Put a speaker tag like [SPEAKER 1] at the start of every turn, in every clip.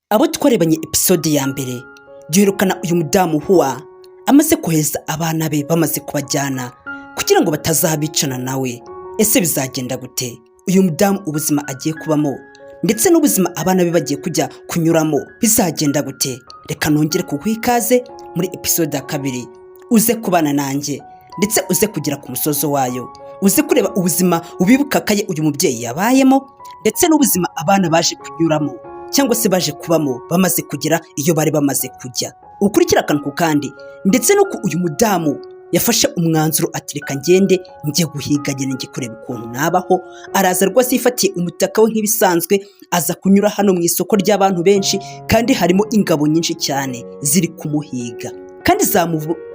[SPEAKER 1] Abo twarebanye episode ya mbere duherukana uyu mudamu Huwa amaze kohereza abana be bamaze kubajyana kugira ngo batazabicana nawe. Ese bizagenda gute? Uyu mudamu ubuzima agiye kubamo ndetse n'ubuzima abana be bagiye kujya kunyuramo bizagenda gute? Reka nongere kuguha ikaze muri episode ya kabiri, uze kubana nanjye ndetse uze kugera ku musozo wayo, uze kureba ubuzima ubibukakaye uyu mubyeyi yabayemo ndetse n'ubuzima abana baje kunyuramo cyangwa se baje kubamo bamaze kugera iyo bari bamaze kujya. Ukurikira akantu ku kandi ndetse nuko uyu mudamu yafashe umwanzuro ati reka ngende njye guhiga ngene njye kureba ukuntu nabaho. Araza rwose yifatiye umutaka we nk'ibisanzwe, aza kunyura hano mu isoko ry'abantu benshi kandi harimo ingabo nyinshi cyane ziri kumuhiga kandi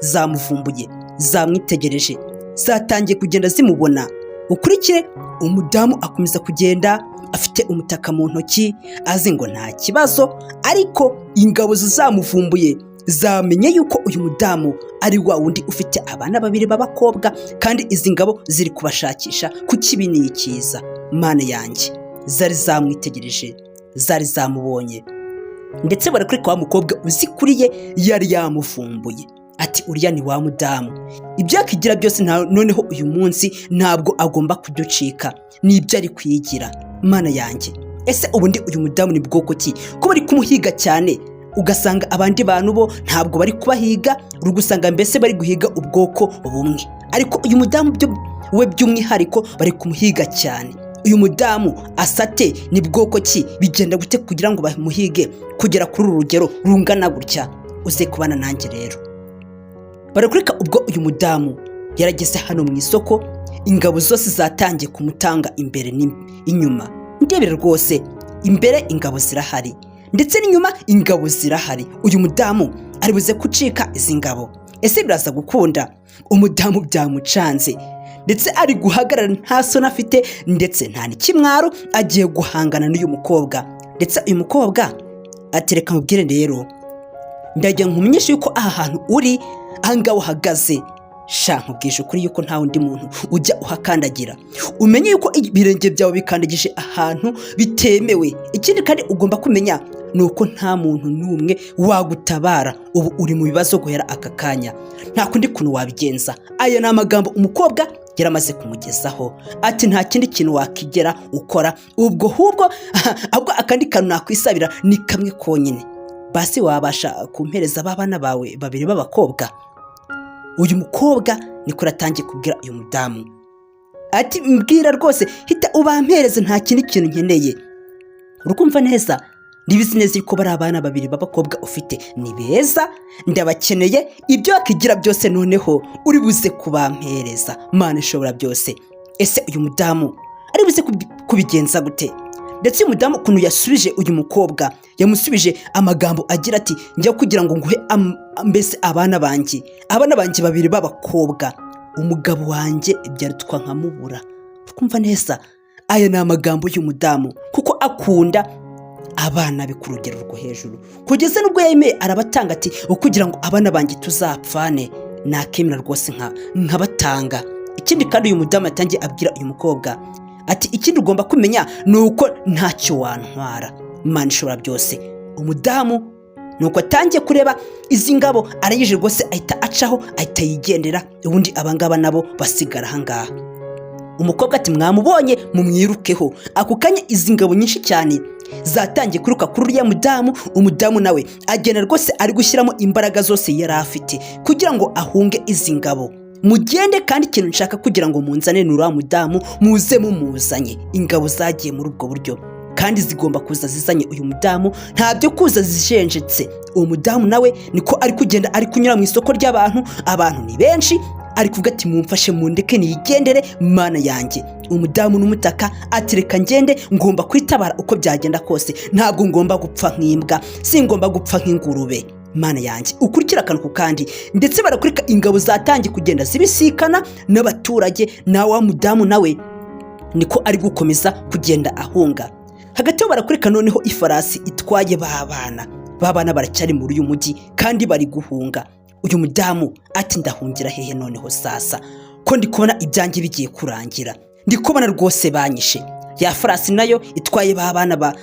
[SPEAKER 1] zamuvumbuye, zamwitegereje, zatangiye kugenda zimubona. Ukurikire umudamu akomeza kugenda afite umutaka mu ntoki azi ngo nta kibazo, ariko ingabo zamuvumbuye zamenye yuko uyu mudamu ari wa wundi ufite abana babiri b'abakobwa kandi izi ngabo ziri kubashakisha ku kibi n'ikiza. Mana yanjye, zari zamwitegereje, zari zamubonye ndetse barakurika wa mukobwa uzikuriye yari yamuvumbuye ati uriya ni wa mudamu, ibyo yakigira byose noneho uyu munsi ntabwo agomba kuducika, n'ibyo ari kwigira. Mana yanjye, ese ubundi uyu mudamu ni bwoko ki ko bari kumuhiga cyane ugasanga abandi bantu bo ntabwo bari kubahiga, uri gusanga mbese bari guhiga ubwoko bumwe, ariko uyu mudamu we by'umwihariko bari kumuhiga cyane. Uyu mudamu asate ni bwoko ki? Bigenda gute kugira ngo bamuhige kugera kuri uru rugero rungana gutya? Uze kubana nanjye rero. Barakurika ubwo uyu mudamu yarageze hano mu isoko, ingabo zose zatangiye kumutanga imbere n'inyuma. Ndebera rwose, imbere ingabo zirahari ndetse n'inyuma ingabo zirahari. Uyu mudamu ari buze kucika izi ngabo? Ese biraza gukunda? Umudamu byamucanze ndetse ari guhagarara nta soni afite ndetse nta n'ikimwaro, agiye guhangana n'uyu mukobwa. Ndetse uyu mukobwa ati reka mubwire rero, ndagira nkumenyeshe yuko aha hantu uri, aha ngaho uhagaze, nkubwije ukuri yuko nta wundi muntu ujya uhakandagira. Umenye yuko ibirenge byawe bikandagije ahantu bitemewe. Ikindi kandi ugomba kumenya nuko nta muntu n'umwe wagutabara. Ubu uri mu bibazo guhera aka kanya, nta kundi kuntu wabigenza. Aya ni amagambo umukobwa yaramaze kumugezaho ati nta kindi kintu wakigera ukora ahubwo akandi kantu nakwisabira ni kamwe konyine, basi wabasha kumpereza abana bawe babiri b'abakobwa? Uyu mukobwa niko ratangiye kubwira uyu mudamu ati mbwira rwose, hita ubampereze, nta kindi kintu nkeneye. Urukumva neza? Nibizi neza yuko bari abana babiri b'abakobwa ufite ni beza, ndabakeneye, ibyo wakigira byose noneho uri buze kubampereza. Mana ishobora byose. Ese uyu mudamu ari buze kubigenza gute? Ndetse uyu mudamu ukuntu yasubije uyu mukobwa, yamusubije amagambo agira ati njya kugira ngo nguhe mbese abana banjye babiri b'abakobwa, umugabo wanjye ibyarutwa nkamubura. Ukumva neza? Aya ni amagambo y'umudamu kuko akunda abana be ku rugero rwo hejuru, kugeza n'ubwo yemeye arabatanga ati kugira ngo abana banjye tuzapfane, nakemera rwose nkabatanga. Ikindi kandi uyu mudamu yatangiye abwira uyu mukobwa ati ikindi ugomba kumenya ni uko ntacyo wantwara. Mana ishobora byose. Umudamu nuko atangiye kureba izi ngabo, arayije rwose ahita acaho, ahita yigendera, ubundi abangaba nabo basigara ahangaha. Umukobwa ati mwamubonye mumwirukeho. Ako kanya izi ngabo nyinshi cyane zatangiye kuruka kuri uriya mudamu. Umudamu nawe agenda rwose ari gushyiramo imbaraga zose yari afite kugira ngo ahunge izi ngabo. Mugende kandi ikintu nshaka kugira ngo munzane n'uriya mudamu, muze mumuzanye. Ingabo zagiye muri ubwo buryo kandi zigomba kuza zizanye uyu mudamu, ntabyo kuza zijenjetse. Uwo mudamu nawe niko ari kugenda ari kunyura mu isoko ry'abantu, abantu ni benshi, ari kuvuga ati mumfashe mundeke nigendere. Mana yanjye, umudamu n'umutaka ati reka ngende, ngomba kwitabara uko byagenda kose, ntabwo ngomba gupfa nk'imbwa, si ngomba gupfa nk'ingurube. Mana yanjye. Ukurikira akantu ku kandi ndetse barakurika ingabo zatangiye kugenda zibisikana n'abaturage, na wa mudamu nawe niko ari gukomeza kugenda ahunga. Hagati barakurika noneho ifarasi itwaye babana baracyari muri uyu mujyi kandi bari guhunga. Uyu mudamu ati ndahungira hehe noneho sasa ko ndi kubona ibyanjye bigiye kurangira, ndi kubona rwose banyishe. ya farasi nayo itwaye ba bana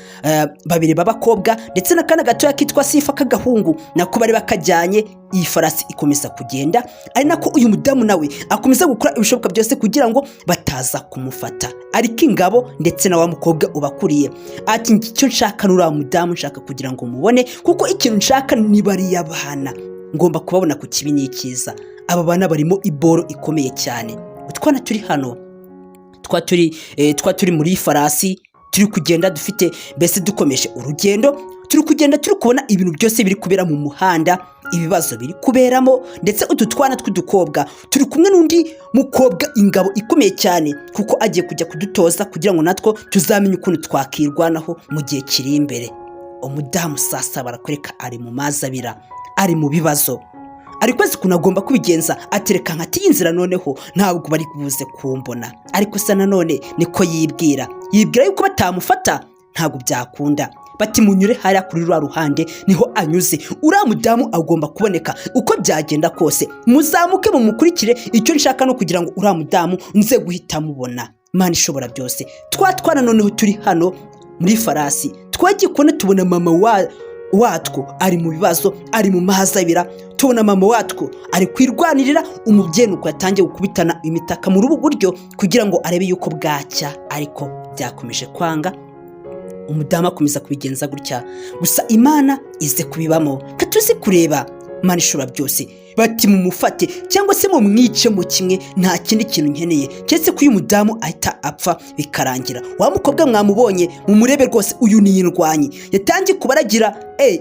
[SPEAKER 1] babiri b'abakobwa ndetse n'akana gatoya kitwa Sifa k'agahungu nako bari bakajyanye. Iyi farasi ikomeza kugenda, ari nako uyu mudamu nawe akomeza gukora ibishoboka byose kugira ngo bataza kumufata. Ariko ingabo ndetse na wa mukobwa ubakuriye ati icyo nshaka n'uriya mudamu nshaka kugira ngo mubone, kuko ikintu nshaka ni bariya bana, ngomba kubabona ku kibi n'ikiza. Aba bana barimo iboro ikomeye cyane. Utwana turi hano twa turi muri farasi, turi kugenda dufite mbese dukomeje urugendo, turi kugenda turi kubona ibintu byose biri kubera mu muhanda, ibibazo biri kuberamo, ndetse utu twana tw'udukobwa turi kumwe n'undi mukobwa ingabo ikomeye cyane, kuko agiye kujya kudutoza kugira ngo natwo tuzamenye ukuntu twakirwanaho mu gihe kiri imbere. Umudamu sasa barakwereka ari mu mazabira, ari mu bibazo, ariko azi ukuntu agomba kubigenza. Atereka nkati y'inzira noneho ntabwo bari buze kumbona, ariko se nanone niko yibwira yuko batamufata ntabwo byakunda. Bati munyure hariya kuri rwa ruhande niho anyuze, uriya mudamu agomba kuboneka uko byagenda kose. Muzamuke mumukurikire, icyo nshaka no kugira ngo uriya mudamu nze guhita mubona. Mana ishobora byose, twatwana noneho turi hano muri farasi, twagiye kubona tubona mama watwo ari mu bibazo, ari mu mahazabira. Tubona mama watwo ari kwirwanirira, umubyeyi uko yatangiye gukubitana imitaka muri ubu buryo kugira ngo arebe yuko bwacya, ariko byakomeje kwanga. Umudamu akomeza kubigenza gutya, gusa Imana ize kubibamo. Katuzi kureba Mana ishobora byose. Bati mumufate cyangwa se mumwice mu kimwe, nta kindi kintu nkeneye cyese ko uyu mudamu ahita apfa bikarangira. Wa mukobwa mwamubonye mumurebe rwose, uyu ni indwanyi yatangiye kubaragira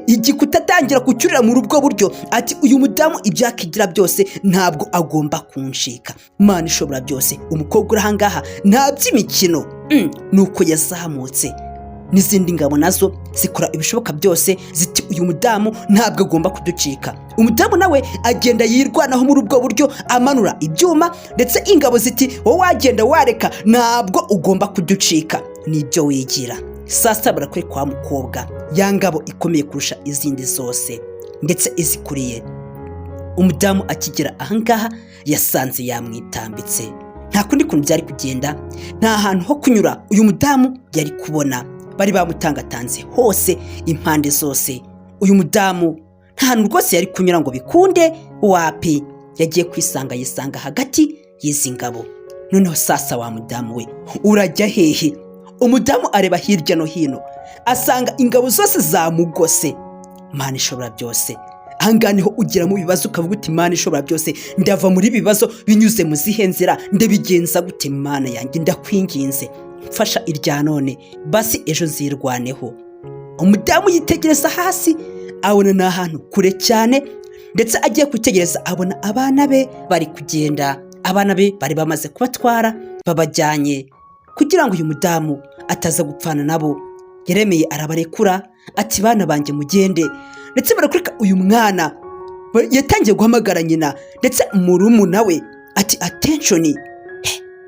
[SPEAKER 1] igikuta atangira kucyurira muri ubwo buryo, ati uyu mudamu ibyakigira byose ntabwo agomba kunshika. Mana ishobora byose, umukobwa uri ahangaha nta by'imikino, nuko yazamutse. N'izindi ngabo nazo zikora ibishoboka byose, ziti uyu mudamu ntabwo agomba kuducika. Umudamu nawe agenda yirwanaho muri ubwo buryo, amanura ibyuma, ndetse ingabo ziti wowe wagenda wareka, ntabwo ugomba kuducika, nibyo wigira. Sasa barakwiye kwa mukobwa ya ngabo ikomeye kurusha izindi zose ndetse izikuriye. Umudamu akigera ahangaha yasanze yamwitambitse, nta kundi kuntu byari kugenda, nta hantu ho kunyura uyu mudamu yari kubona. Bari bamutangatanze hose impande zose. Uyu mudamu nta hantu rwose yari kunyura ngo bikunde, wapi. Yagiye yisanga hagati y'izi ngabo. Noneho sasa wa mudamu we urajya hehe? Umudamu areba hirya no hino, asanga ingabo zose zamugose. Mana ishobora byose, ahangaha niho ugira mu bibazo ukavuga uti Mana ishobora byose, ndava muri bibazo binyuze mu zihe nzira, ndabigenza gute? Mana yanjye ndakwinginze mfasha irya none, basi ejo nzirwaneho. Umudamu yitegereza hasi, abona ni ahantu kure cyane, ndetse agiye kwitegereza abona abana be bari kugenda. Abana be bari bamaze kubatwara babajyanye kugira ngo uyu mudamu ataza gupfana nabo. Yeremeye arabarekura ati bana banjye mugende, ndetse barakurika uyu mwana yatangiye guhamagara nyina ndetse murumuna we ati attention.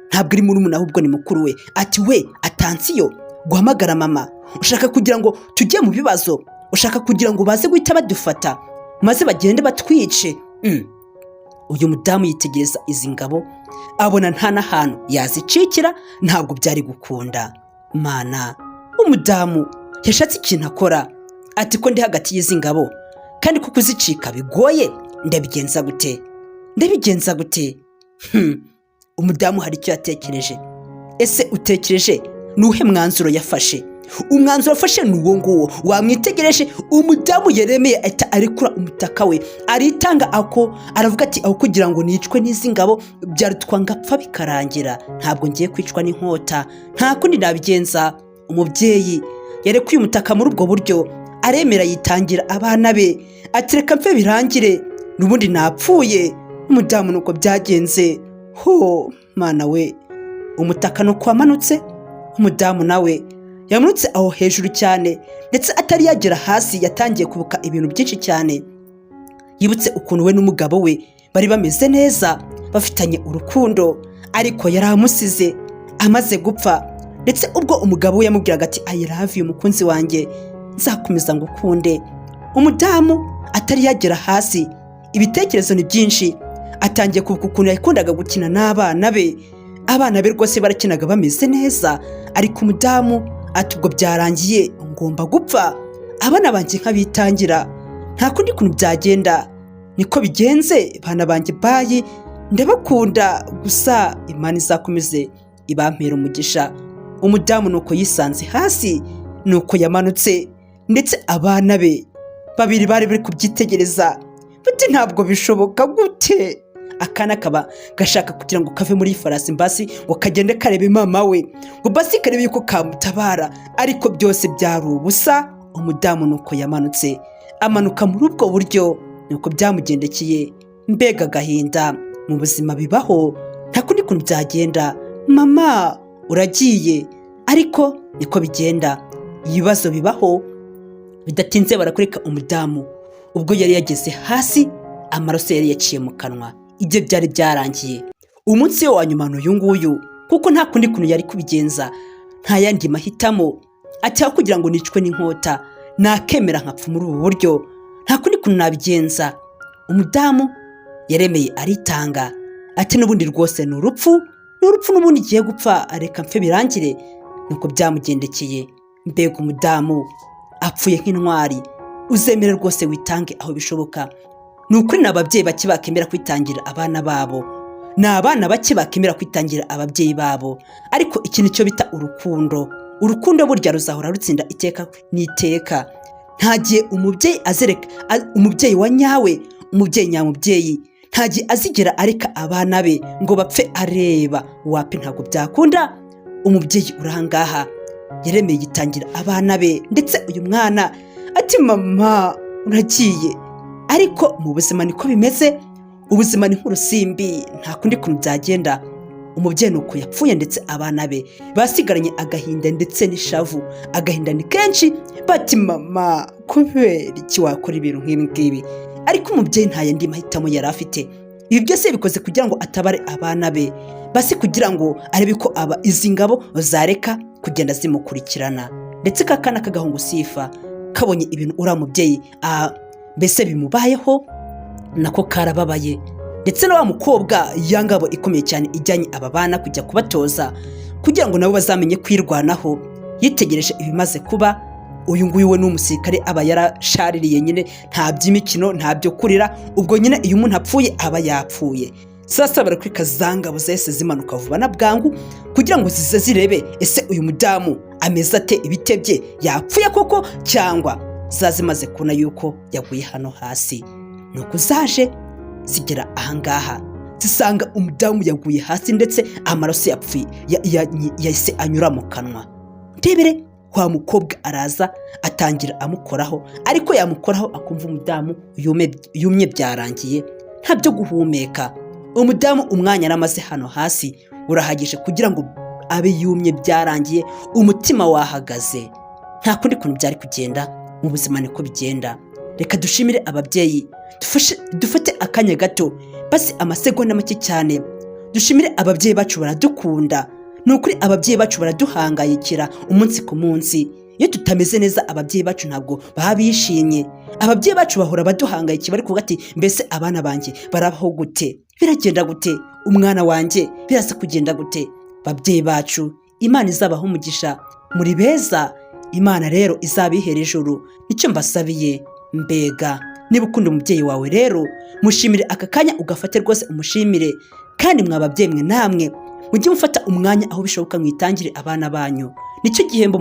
[SPEAKER 1] Ntabwo ari murumuna ahubwo ni mukuru we, ati we atansiyo, guhamagara mama, ushaka kugira ngo tujye mu bibazo, ushaka kugira ngo baze guhita badufata maze bagende batwice. Uyu mudamu yitegereza izi ngabo, abona nta n'ahantu yazicikira, ntabwo byari gukunda. Mana, umudamu yashatse ikintu akora, ati ko ndi hagati y'izi ngabo kandi ko kuzicika bigoye, ndabigenza gute? Umudamu hari icyo yatekereje. Ese utekereje nuhe mwanzuro yafashe? Umwanzuro afashe ni uwo nguwo. Wamwitegereje, umudamu Yeremeye ahita arekura umutaka we, aritanga aravuga ati aho kugira ngo nicwe n'izi ngabo byarutwa ngapfa bikarangira, ntabwo ngiye kwicwa n'inkota, nta kundi nabigenza. Umubyeyi yarekuye umutaka muri ubwo buryo, aremera yitangira abana be, ati reka mfe birangire n'ubundi napfuye. Umudamu nuko byagenze. Mana we, umutaka nuko wamanutse. Umudamu nawe yamanutse aho hejuru cyane, ndetse atari yagera hasi yatangiye kubuka ibintu byinshi cyane. Yibutse ukuntu we n'umugabo we bari bameze neza, bafitanye urukundo, ariko yari amusize amaze gupfa. Ndetse ubwo umugabo we yamubwiraga ati I love you mukunzi wanjye, nzakomeza ngukunde. Umudamu atari yagera hasi, ibitekerezo ni byinshi. Atangiye kuvuga ukuntu yakundaga gukina n'abana be, abana be rwose barakinaga bameze neza, ariko umudamu ati ubwo byarangiye ngomba gupfa, abana banjye nkabitangira, nta kundi kuntu byagenda, niko bigenze bana banjye bayi, ndabakunda gusa Imana izakomeze ibampera umugisha. Umudamu nuko yisanze hasi, nuko yamanutse, ndetse abana be babiri bari bari kubyitegereza bati ntabwo bishoboka gute. Akana kaba gashaka kugira ngo kave muri farasi mbasi ngo kagende karebe mama we, ngo basi karebe yuko kamutabara, ariko byose byari ubusa. Umudamu nuko yamanutse, amanuka muri ubwo buryo, nuko byamugendekeye. Mbega agahinda, mu buzima bibaho, nta kundi kuntu byagenda, mama uragiye, ariko niko bigenda, ibibazo bibaho. Bidatinze barakureka umudamu, ubwo yari yageze hasi, amaraso yari yaciye mu kanwa, ibyo byari byarangiye. Umunsi wa nyuma n'uyu nguyu, kuko nta kundi kuntu yari kubigenza, nta yandi mahitamo, ati aho kugira ngo nicwe n'inkota nakemera nkapfa muri ubu buryo, nta kundi kuntu nabigenza. Umudamu yaremeye aritanga, ati n'ubundi rwose ni urupfu n'ubundi igiye gupfa, reka mpfe birangire. Nuko byamugendekeye. Mbega umudamu apfuye nk'intwari, uzemere rwose witange aho bishoboka. Ni ukuri n'ababyeyi bake bakemera kwitangira abana babo, ni abana bake bakemera kwitangira ababyeyi babo, ariko iki nicyo bita urukundo burya ruzahora rutsinda iteka n'iteka. Nta gihe umubyeyi azereka umubyeyi wa nyawe, umubyeyi nyamubyeyi nta gihe azigera areka abana be ngo bapfe areba, wapi ntabwo byakunda. Umubyeyi urahangaha yaremeye yitangira abana be, ndetse uyu mwana ati mama uragiye, ariko mu buzima niko bimeze, ubuzima ni nk'urusimbi, nta kundi kuntu byagenda. Umubyeyi nuko yapfuye, ndetse abana be basigaranye agahinda ndetse n'ishavu. Agahinda ni kenshi, bati mama kubera iki wakora ibintu nk'ibi ngibi, ariko umubyeyi nta yandi mahitamo yari afite. Ibi byose bikoze kugira ngo atabare abana be, basi kugira ngo arebe ko izi ngabo zareka kugenda zimukurikirana. Ndetse kakana k'agahungu Sifa kabonye ibintu uriya mubyeyi mbese bimubayeho, nako karababaye. Ndetse na wa mukobwa ya ngabo ikomeye cyane ijyanye aba bana kujya kubatoza kugira ngo nabo bazamenye kwirwanaho, yitegereje ibimaze kuba. Uyu nguyu we n'umusirikare aba yarashaririye nyine, nta by'imikino nta byo kurira, ubwo nyine iyo umuntu apfuye aba yapfuye. Sasa barakwika za ngabo zahise zimanuka vuba na bwangu kugira ngo zize zirebe ese uyu mudamu ameze ate, ibitebye yapfuye koko cyangwa zazimaze kubona yuko yaguye hano hasi. Nuko zaje zigera ahangaha zisanga umudamu yaguye hasi, ndetse amaraso yapfuye yahise anyura mu kanwa. Ndebere kwa mukobwa araza atangira amukoraho, ariko yamukoraho akumva umudamu yumye byarangiye, nta byo guhumeka. Umudamu umwanya aramaze hano hasi urahagije kugira ngo abe yumye byarangiye, umutima wahagaze. Nta kundi kuntu byari kugenda, mu buzima niko bigenda. Reka dushimire ababyeyi, dufate akanya gato, basi amasegonda make cyane, dushimire ababyeyi bacu baradukunda. Ni ukuri ababyeyi bacu baraduhangayikira umunsi ku munsi. Iyo tutameze neza ababyeyi bacu ntabwo baba bishimye. Ababyeyi bacu bahora baduhangayikiye, bari kuvuga ati mbese abana banjye barabaho gute, biragenda gute, umwana wanjye birasa kugenda gute. Babyeyi bacu Imana izabaho umugisha, muri beza, Imana rero izabihera ijuru, nicyo mbasabiye. Mbega niba ukunda umubyeyi wawe rero mushimire aka kanya, ugafate rwose umushimire. Kandi mwababyeyi mwe namwe mujye mufata umwanya aho bishoboka mwitangire abana banyu, nicyo gihembo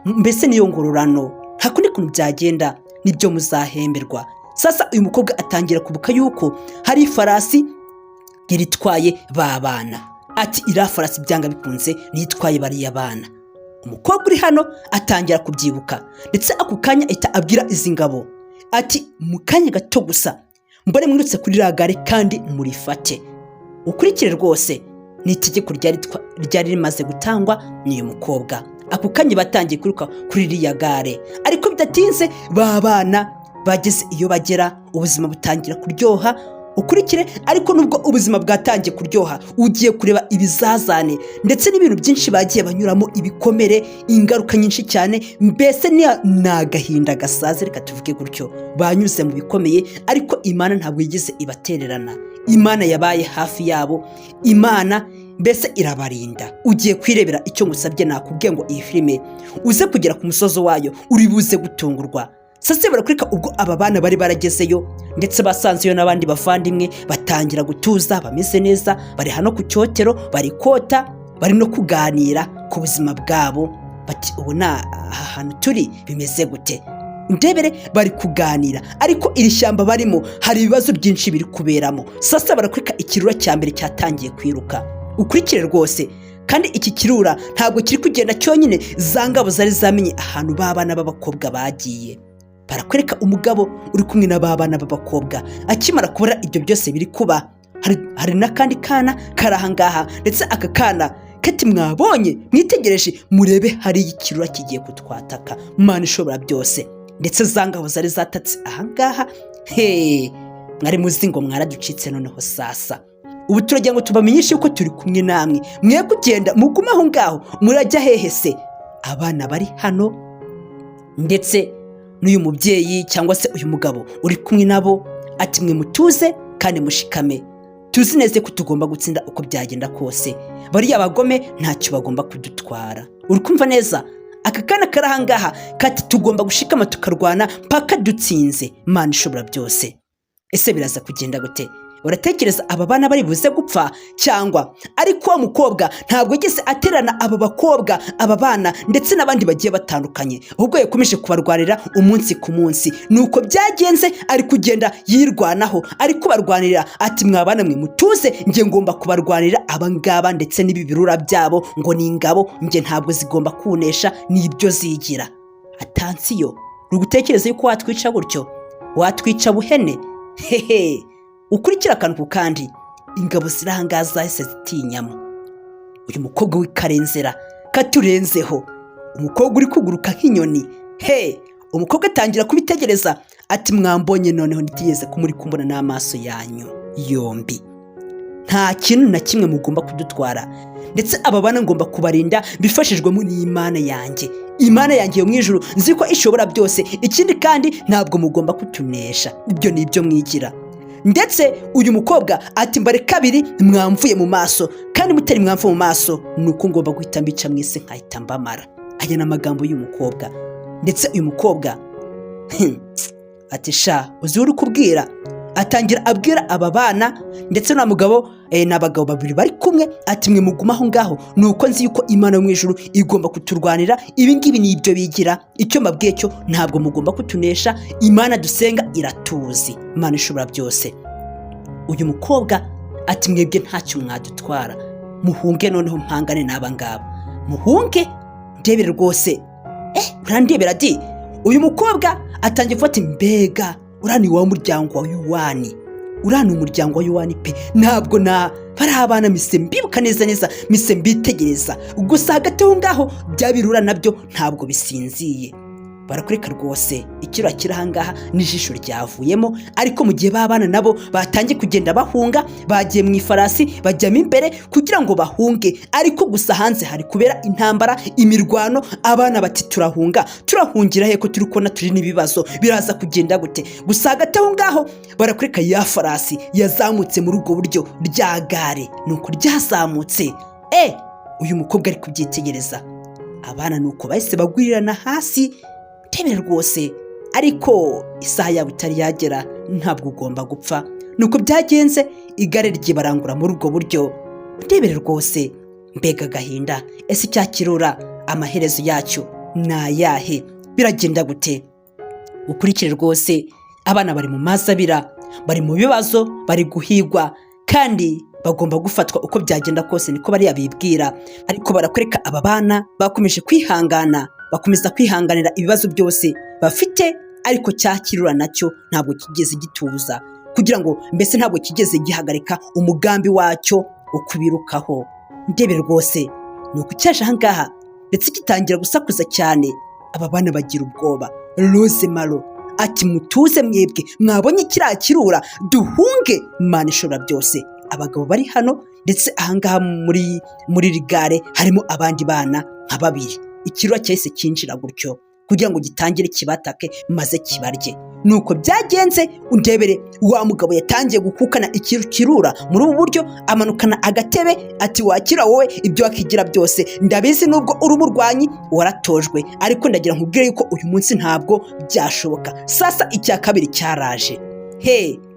[SPEAKER 1] mbese niyo ngororano, nta kundi kuntu byagenda, nibyo muzahemberwa. Sasa uyu mukobwa atangira kubuka yuko hari ifarasi iritwaye ba bana, ati iriya farasi byanga bikunze nitwaye bariya bana. Umukobwa uri hano atangira kubyibuka, ndetse ako kanya ahita abwira izi ngabo ati mu kanya gato gusa mbone mwirutse kuri ragare kandi murifate, ukurikire rwose. Ni itegeko ryari rimaze gutangwa n'uyu mukobwa. Ako kanya batangiye kwiruka kuri iriya gare, ariko bidatinze ba bana bageze iyo bagera, ubuzima butangira kuryoha. Ukurikire, ariko nubwo ubuzima bwatangiye kuryoha, ugiye kureba ibizazane ndetse n'ibintu byinshi bagiye banyuramo, ibikomere, ingaruka nyinshi cyane, mbese ni agahinda gasaze, reka tuvuge gutyo. Banyuze mu bikomeye, ariko Imana ntabwo yigeze ibatererana. Imana yabaye hafi yabo, Imana mbese irabarinda. Ugiye kwirebera icyo ngusabye nakubwiye ngo iyi filime uze kugera ku musozo wayo uri buze gutungurwa. Sase barakurika ubwo aba bana bari baragezeyo ndetse basanzeyo n'abandi bavandimwe batangira gutuza bameze neza, bari hano ku cyotero, bari kota, bari no kuganira ku buzima bwabo. Bati ubu aha hantu turi bimeze gute? Ndebere bari kuganira, ariko iri shyamba barimo hari ibibazo byinshi biri kuberamo. Sasa barakurika ikirura cya mbere cyatangiye kwiruka. Ukurikire rwose, kandi iki kirura ntabwo kiri kugenda cyonyine, za ngabo zari zamenye ahantu babana b'abakobwa bagiye. Barakwereka umugabo uri kumwe n'ababana b'abakobwa. Akimara kubura ibyo byose biri kuba, hari n'akandi kana karahangaha, ndetse aka kana kati mwabonye mwitegereje murebe hari ikirura kigiye kutwataka. Mana ishobora byose, ndetse za ngabo zari zatatse ahangaha. Mwari muzi ngo mwaraducitse noneho sasa. Ubu turagira ngo tubamenyeshe yuko turi kumwe namwe, mwe kugenda muguma aho ngaho. Murajya hehe se? Abana bari hano ndetse n'uyu mubyeyi cyangwa se uyu mugabo uri kumwe nabo, ati mwe mutuze kandi mushikame, tuzi neze ko tugomba gutsinda uko byagenda kose. Bariya bagome ntacyo bagomba kudutwara. Uri kumva neza? Aka kana karahangaha kati tugomba gushikama tukarwana paka dutsinze. Mana ishobora byose. Ese biraza kugenda gute? Uratekereza aba bana bari buze gupfa cyangwa? Ariko wa mukobwa ntabwo yigeze aterana aba bakobwa, aba bana ndetse n'abandi bagiye batandukanye, ahubwo yakomeje kubarwanira umunsi ku munsi. Nuko byagenze, ari kugenda yirwanaho, ari kubarwanira. Ati mwabana mwe mutuze, nge ngomba kubarwanira abangaba ndetse n'ibibirura byabo, ngo ni ingabo, nge ntabwo zigomba kunesha, nibyo zigira. Atansiyo, ugutekereza yuko watwica gutyo? Watwica buhene? Ukurikira akantu ku kandi, ingabo zirahangaza zahise zitinyamo. Uyu mukobwa w'ikarenzera katurenzeho, umukobwa uri kuguruka nk'inyoni. Umukobwa atangira kubitegereza, ati mwambonye noneho ntigeze kumuri kumbona n'amaso yanyu yombi. Nta kintu na kimwe mugomba kudutwara, ndetse aba bana ngomba kubarinda bifashijwemo n'Imana yanjye. Imana yanjye yo mu ijuru nzi ko ishobora byose. Ikindi kandi ntabwo mugomba kutunesha, ibyo ni ibyo mwigira. Ndetse uyu mukobwa ati mbare kabiri mwamvuye mu maso, kandi mutari mwamvu mu maso nuko ngomba guhita mbica mwese nkahita mbamara. Aya n'amagambo y'umukobwa. Ndetse uyu mukobwa ati sha uzi uri kubwira. Atangira abwira aba bana ndetse na mugabo n'abagabo babiri bari kumwe, ati mwe muguma aho ngaho, nuko nzi yuko Imana yo mu ijuru igomba kuturwanira. Ibi ngibi ni ibyo bigira, icyo mabwiye cyo ntabwo mugomba kutunesha. Imana dusenga iratuzi, Imana ishobora byose. Uyu mukobwa ati mwebwe ntacyo mwadutwara, muhunge noneho mpangane n'aba ngaba, muhunge. Ndebere rwose, urandebera di. Uyu mukobwa atangiye gufata mbega urani wa muryango wa Yuwani, urani umuryango wa Yuwani pe, ntabwo bari abana mise mbibuka neza mise mbitegereza. Gusa hagati aho ngaho byabirura nabyo ntabwo bisinziye. Barakureka rwose, ikirura kirahangaha n'ijisho ryavuyemo. Ariko mu gihe babana nabo batangiye kugenda bahunga, bagiye mu ifarasi bajyamo imbere kugira ngo bahunge. Ariko gusa hanze hari kubera intambara, imirwano. Abana bati turahungira he ko turi kubona turi n'ibibazo, biraza kugenda gute? Gusa hagati aho ngaho barakureka ya farasi yazamutse muri ubwo buryo rya gare, nuko ryazamutse. Uyu mukobwa ari kubyitegereza. Abana nuko bahise bagwirirana hasi. Tebere rwose, ariko isaha yabo itari yagera, ntabwo ugomba gupfa. Nuko byagenze, igare ryibarangura muri ubwo buryo. Tebere rwose, mbega gahinda. Ese cya kirura amaherezo yacyo nayahe? Biragenda gute? Ukurikire rwose, abana bari mu mazabira, bari mu bibazo, bari guhigwa, kandi bagomba gufatwa uko byagenda kose, niko bari yabibwira. Ariko barakureka aba bana bakomeje kwihangana, bakomeza kwihanganira ibibazo byose bafite. Ariko cya kirura nacyo ntabwo kigeze gituza, kugira ngo mbese ntabwo kigeze gihagarika umugambi wacyo ukubirukaho. Ndebere rwose, nuko cyaje ahangaha ndetse kitangira gusakuza cyane. Aba bana bagira ubwoba. Rose Malo ati mutuze mwebwe, mwabonye kiriya kirura, duhunge. Imana ishobora byose. Abagabo bari hano ndetse ahangaha muri rigare harimo abandi bana nka babiri. Ikirura cyahise kinjira gutyo kugira ngo gitangire kibatake maze kibarye. nuko byagenze. Undebere wa mugabo yatangiye gukukana ikirura muri ubu buryo, amanukana agatebe ati wakira wowe ibyo wakigira byose, ndabizi nubwo uri umurwanyi waratojwe, ariko ndagira nkubwire yuko uyu munsi ntabwo byashoboka. Sasa icya kabiri cyaraje.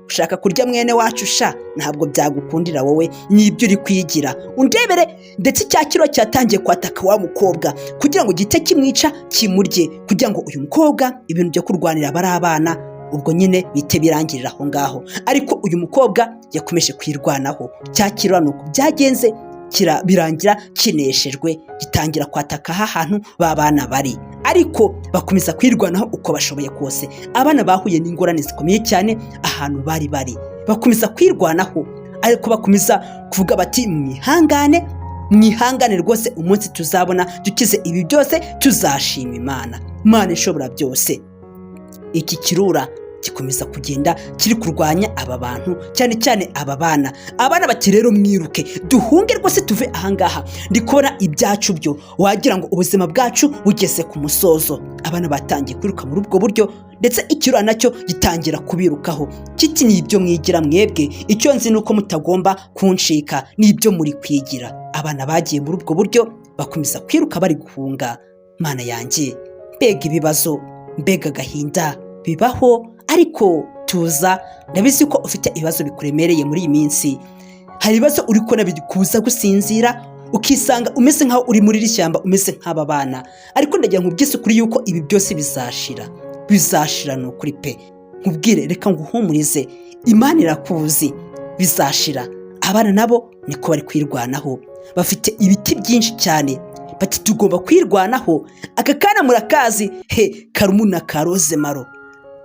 [SPEAKER 1] Ushaka kurya mwene wacu sha, ntabwo byagukundira wowe n'ibyo uri kwigira. Undebere ndetse cya kiro cyatangiye kwataka wa mukobwa kugira ngo gite kimwica kimurye, kugira ngo uyu mukobwa ibintu byo kurwanira bari abana ubwo nyine bite birangirira aho ngaho. Ariko uyu mukobwa yakomeje kwirwanaho. Cya kiro nuko byagenze birangira kineshejwe, gitangira kwataka ahantu babana bari, ariko bakomeza kwirwanaho uko bashoboye kose. Abana bahuye n'ingorane zikomeye cyane ahantu bari bakomeza kwirwanaho, ariko bakomeza kuvuga bati mwihangane rwose, umunsi tuzabona dukize ibi byose tuzashima Imana ishobora byose. Iki kirura gikomeza kugenda kiri kurwanya aba bantu, cyane cyane aba bana bati rero mwiruke duhunge rwose tuve ahangaha, ndi kubona ibyacu byo wagira ngo ubuzima bwacu bugeze ku musozo. Abana batangiye kwiruka muri ubwo buryo, ndetse ikirura nacyo gitangira kubirukaho kiti nibyo mwigira mwebwe, icyo nzi nuko mutagomba kunshika, nibyo muri kwigira. Abana bagiye muri ubwo buryo bakomeza kwiruka bari guhunga. Mana yanjye, mbega ibibazo, mbega agahinda bibaho, ariko tuza, ndabizi ko ufite ibibazo bikuremereye muri iyi minsi. Hari ibibazo uri kubona bikubuza gusinzira, ukisanga umeze nkaho uri muri iri shyamba, umeze nk'aba bana, ariko ndagira nkubwise kuri yuko ibi byose bizashira ni ukuri pe. Nkubwire, reka nguhumurize, Imana irakuzi, bizashira. Abana nabo niko bari kwirwanaho, bafite ibiti byinshi cyane, bati tugomba kwirwanaho. Aka kana murakazi, karumuna ka Rozemaro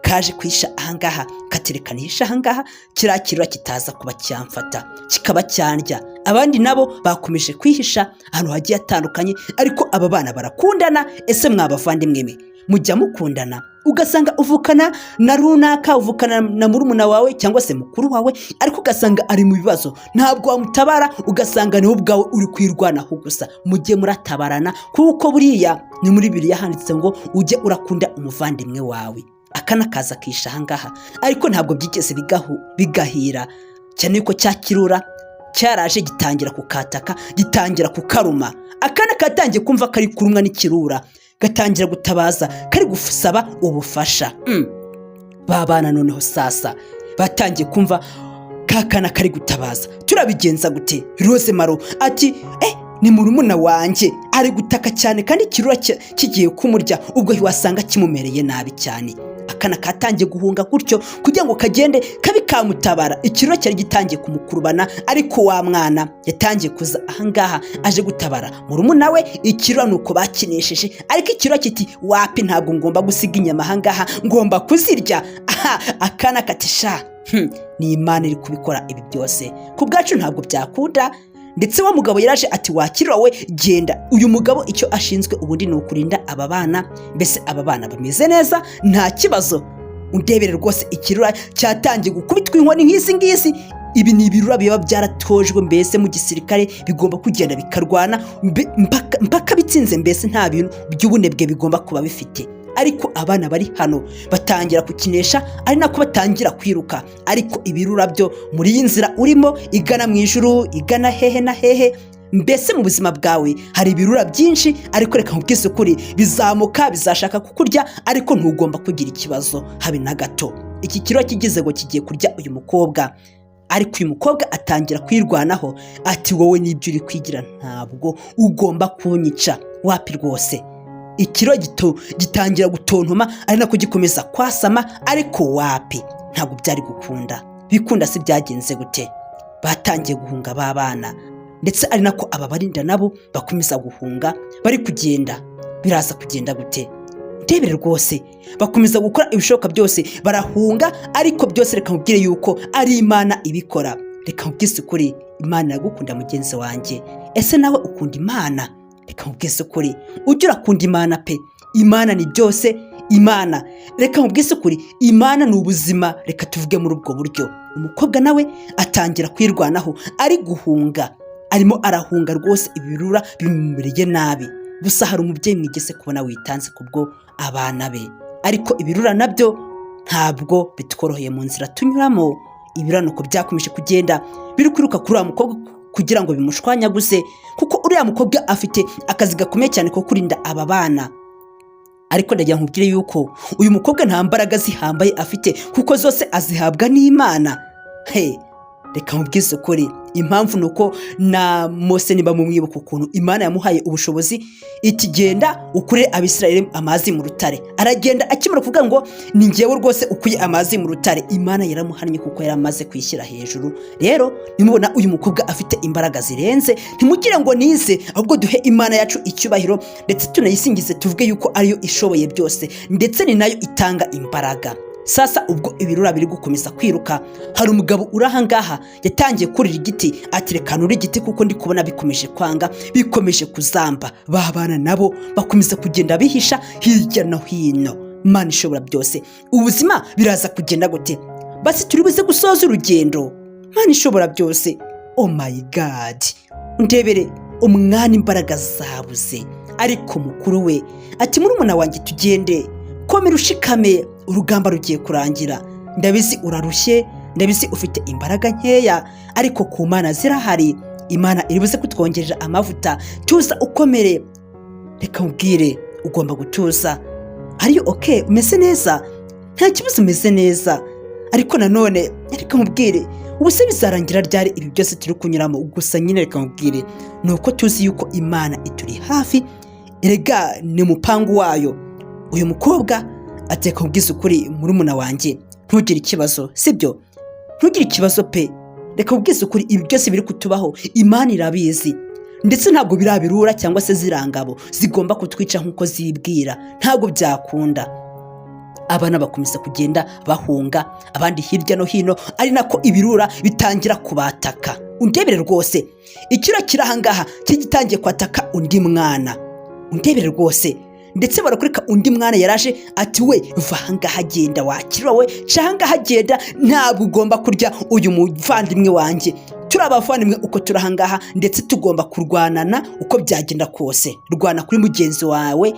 [SPEAKER 1] kaje kwisha ahangaha, katerekanisha ahangaha, kiriya kirura kitaza kuba cyamfata kikaba cyandya. Abandi nabo bakomeje kwihisha ahantu hagiye hatandukanye, ariko aba bana barakundana. Ese mwabavandimwe mujya mukundana, ugasanga uvukana na runaka, uvukana na murumuna wawe cyangwa se mukuru wawe, ariko ugasanga ari mu bibazo, ntabwo wamutabara, ugasanga niwe ubwawe uri kwirwanaho gusa. Mujye muratabarana, kuko buriya ni muri Bibiliya handitse ngo ujye urakunda umuvandimwe wawe. Akana kaza kisha ahangaha, ariko ntabwo byigeze bigahira, cyane yuko cya kirura cyaraje gitangira kukataka, gitangira kukaruma. Akana katangiye kumva kari kurumwa n'ikirura, gatangira gutabaza, kari gusaba ubufasha. Babana noneho sasa batangiye kumva kakana kari gutabaza, turabigenza gute? Rozemaro ati ni murumuna wanjye ari gutaka cyane, kandi ikirura kigiye kumurya, ubwo wasanga kimumereye nabi cyane. Akana katangiye guhunga gutyo kugira ngo kagende kabi kamutabara. Ikirura cyari gitangiye kumukurubana, ariko wa mwana yatangiye kuza ahangaha aje gutabara murumuna we. Ikirura nuko bakinesheje, ariko ikirura kiti wapi, ntabwo ngomba gusiga inyama ahangaha, ngomba kuzirya. Akana katisha, ni Imana iri kubikora ibi byose ku bwacu, ntabwo byakunda. Ndetse wa mugabo yaraje ati wakirura we genda. Uyu mugabo icyo ashinzwe ubundi ni ukurinda aba bana, mbese aba bana bameze neza nta kibazo. Undebere rwose, ikirura cyatangiye gukubitwa inkoni nk'izi ngizi. Ibi ni ibirura biba byaratojwe mbese mu gisirikare, bigomba kugenda bikarwana mpaka bitsinze, mbese nta bintu by'ubunebwe bigomba kuba bifite. Ariko abana bari hano batangira kukinesha, ari nako batangira kwiruka. Ariko ibirura byo muri iyi nzira urimo igana mu ijuru, igana hehe na hehe, mbese mu buzima bwawe hari ibirura byinshi, ariko reka nkubwise ukuri, bizamuka bizashaka kukurya, ariko ntugomba kugira ikibazo habe na gato. Iki kirura kigize ngo kigiye kurya uyu mukobwa, ariko uyu mukobwa atangira kwirwanaho ati wowe n'ibyo uri kwigira, ntabwo ugomba kunyica, wapi rwose. Ikiro gitangira gutontoma, ari nako gikomeza kwasama, ariko wapi, ntabwo byari gukunda. Bikunda si byagenze gute? Batangiye guhunga babana, ndetse ari nako ababarinda nabo bakomeza guhunga, bari kugenda. Biraza kugenda gute? Ndebere rwose, bakomeza gukora ibishoboka byose, barahunga, ariko byose reka nkubwire yuko ari Imana ibikora. Reka nkubwise ukuri, Imana iragukunda mugenzi wanjye. Ese nawe ukunda Imana? Reka nkubwise ukuri, ujye urakunda Imana pe. Imana ni byose. Imana, reka nkubwise ukuri, Imana ni ubuzima. Reka tuvuge muri ubwo buryo. Umukobwa nawe atangira kwirwanaho, ari guhunga, arimo arahunga rwose, ibirura bimumuriye nabi. Gusa hari umubyeyi mwigeze kubona witanze kubwo abana be, ariko ibirura nabyo ntabwo bitworoheye mu nzira tunyuramo. Ibiranuko byakomeje kugenda biri kwiruka kuri uriya mukobwa kugira ngo bimushwanyaguze, kuko uriya mukobwa afite akazi gakomeye cyane ko kurinda aba bana. Ariko ndagira nkubwire yuko uyu mukobwa nta mbaraga zihambaye afite, kuko zose azihabwa n'Imana. Reka nkubwize ukuri, impamvu ni uko na Mose niba mumwibuka ukuntu Imana yamuhaye ubushobozi iti genda ukure Abisirayeli amazi mu rutare. Aragenda akimara kuvuga ngo ni njyewe rwose ukuye amazi mu rutare, Imana yaramuhannye kuko yaramaze kwishyira hejuru. Rero nimubona uyu mukobwa afite imbaraga zirenze, ntimugire ngo nize, ahubwo duhe Imana yacu icyubahiro ndetse tunayisingize, tuvuge yuko ariyo ishoboye byose ndetse ni nayo itanga imbaraga. Sasa ubwo ibirura biri gukomeza kwiruka, hari umugabo uri aha ngaha yatangiye kurira igiti, ati reka nure igiti kuko ndi kubona bikomeje kwanga, bikomeje kuzamba. Babana nabo bakomeza kugenda bihisha hirya no hino. Mana ishobora byose, ubuzima biraza kugenda gute? Basi turi buze gusoza urugendo. Mana ishobora byose, oh my God, ndebere umwana imbaraga zabuze, ariko mukuru we ati murumuna wanjye tugende, komera ushikame, urugamba rugiye kurangira. Ndabizi urarushye, ndabizi ufite imbaraga nkeya, ariko ku Mana zirahari. Imana iri buze kutwongerera amavuta, tuza ukomere. Reka nkubwire, ugomba gutuza. Ariyo okay, umeze neza, nta kibazo, umeze neza, ariko nanone reka nkubwire, ubuse bizarangira ryari ibi byose turi kunyuramo? Gusa nyine reka nkubwire, nuko tuzi yuko Imana ituri hafi, erega ni mupangu wayo. Uyu mukobwa ateka kubwiza ukuri murumuna wanjye, ntugire ikibazo, sibyo? Ntugire ikibazo pe. Reka kubwiza ukuri, ibi byose biri kutubaho Imana irabizi, ndetse ntabwo birabirura cyangwa se zirangabo zigomba kutwica nkuko zibwira, ntabwo byakunda. Abana bakomeza kugenda bahunga, abandi hirya no hino, ari nako ibirura bitangira kubataka. Undebere rwose, ikirura kiri aha ngaha kigitangiye kwataka undi mwana. Undebere rwose, ndetse barakureka undi mwana yaraje ati we va ahangaha genda, wakirwa we ca ahangaha genda, ntabwo ugomba kurya uyu muvandimwe wanjye. Turi abavandimwe uko turi ahangaha, ndetse tugomba kurwanana uko byagenda kose. Rwana kuri mugenzi wawe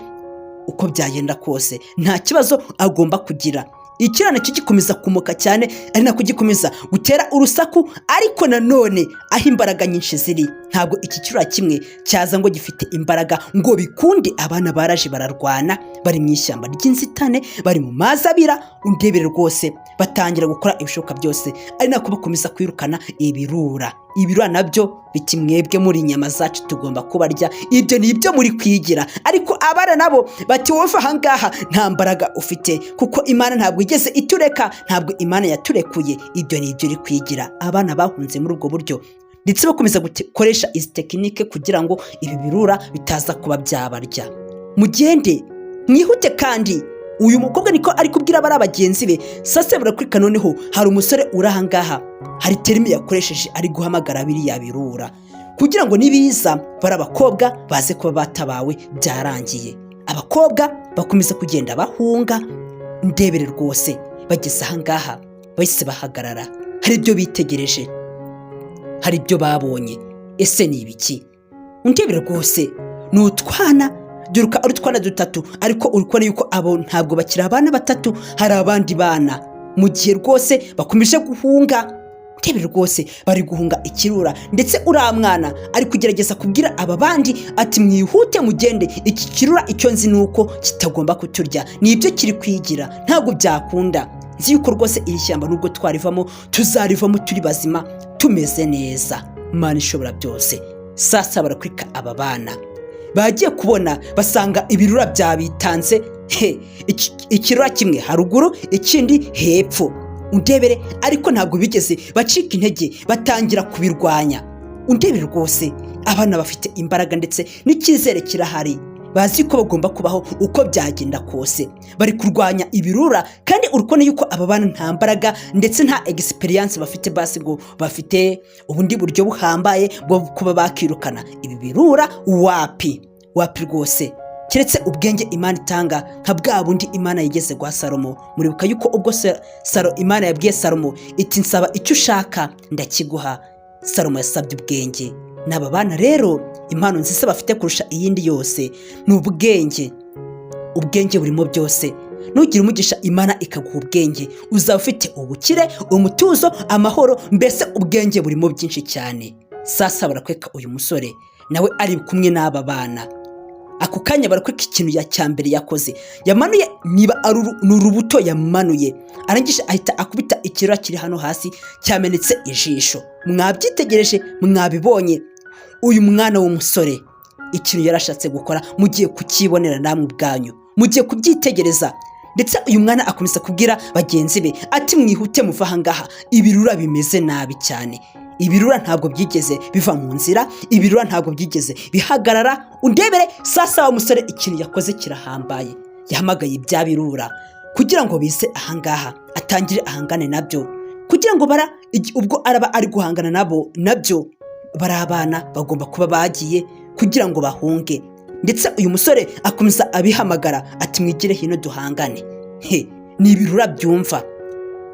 [SPEAKER 1] uko byagenda kose, nta kibazo agomba kugira. Ikirana cyo gikomeza kumuka cyane, ari nako gikomeza gutera urusaku, ariko nanone aho imbaraga nyinshi ziri, ntabwo iki kirura kimwe cyaza ngo gifite imbaraga ngo bikunde. Abana baraje bararwana, bari mu ishyamba ry'inzitane, bari mu mazi abira. Undebere rwose, batangira gukora ibishoboka byose, ari nako bakomeza kwirukana ibirura. Ibirura nabyo biti mwebwe muri inyama zacu tugomba kubarya, ibyo ni ibyo muri kwigira. Ariko abana nabo bati wowe ahangaha nta mbaraga ufite, kuko Imana ntabwo igeze itureka, ntabwo Imana yaturekuye. Ibyo ni ibyo uri kwigira. Abana bahunze muri ubwo buryo, ndetse bakomeza gukoresha izi tekinike kugira ngo ibi birura bitaza kuba byabarya. Mugende mwihute, kandi uyu mukobwa niko ari kubwira abari abagenzi be. Sasa barakurika, noneho hari umusore uri aha ngaha, hari terime yakoresheje ari guhamagara biriya birura kugira ngo nibiza bari abakobwa baze kuba batabawe. Byarangiye, abakobwa bakomeza kugenda bahunga. Ndebere rwose, bageze aha ngaha bahise bahagarara, hari ibyo bitegereje, hari ibyo babonye. Ese ni ibiki? Undebere rwose, ni utwana duruka, ari utwana dutatu, ariko urikora yuko abo ntabwo bakiri abana batatu, hari abandi bana. Mu gihe rwose bakomeje guhunga, ndebere rwose bari guhunga ikirura, ndetse uriya mwana ari kugerageza kubwira aba bandi ati mwihute mugende, iki kirura icyo nzi nuko kitagomba kuturya, nibyo kiri kwigira, ntabwo byakunda. Nzi yuko rwose iri shyamba nubwo twarivamo, tuzarivamo turi bazima, tumeze neza. Mana ishobora byose. Sasa barakurika aba bana, bagiye kubona basanga ibirura byabitanze. Ikirura kimwe haruguru, ikindi hepfo. Undebere, ariko ntabwo bigeze bacika intege, batangira kubirwanya. Undebere rwose, abana bafite imbaraga ndetse n'icyizere kirahari, bazi ko bagomba kubaho uko byagenda kose. Bari kurwanya ibirura, kandi urikone yuko aba bana nta mbaraga ndetse nta experience bafite, basi ngo bafite ubundi buryo buhambaye bwo kuba bakirukana ibi birura. Wapi rwose, keretse ubwenge Imana itanga nka bwa bundi Imana yigeze guha Salomo. Muribuka yuko ubwo Imana yabwiye Salomo iti nsaba icyo ushaka ndakiguha. Salomo yasabye ubwenge. N'aba bana rero impano nziza bafite kurusha iyindi yose ni ubwenge. Ubwenge burimo byose, nugira umugisha Imana ikaguha ubwenge, uzaba ufite ubukire, umutuzo, amahoro, mbese ubwenge burimo byinshi cyane. Sasa barakweka uyu musore nawe ari kumwe n'aba bana. Ako kanya barakweka ikintu cya mbere yakoze, yamanuye niba ari urubuto yamanuye, arangije ahita akubita ikirura kiri hano hasi cyamenetse ijisho. Mwabyitegereje, mwabibonye. Uyu mwana w'umusore ikintu yarashatse gukora mugiye kukibonera namwe ubwanyu, mugiye kubyitegereza. Ndetse uyu mwana akomeza kubwira bagenzi be ati mwihute muva ahangaha, ibirura bimeze nabi cyane. Ibirura ntabwo byigeze biva mu nzira, ibirura ntabwo byigeze bihagarara. Undebere sasa wa musore ikintu yakoze kirahambaye, yahamagaye bya birura kugira ngo bize ahangaha atangire ahangane nabyo, kugira ngo ubwo araba ari guhangana nabyo barabana bagomba kuba bagiye kugira ngo bahunge. Ndetse uyu musore akomeza abihamagara ati mwigire hino duhangane. Ni ibirura byumva,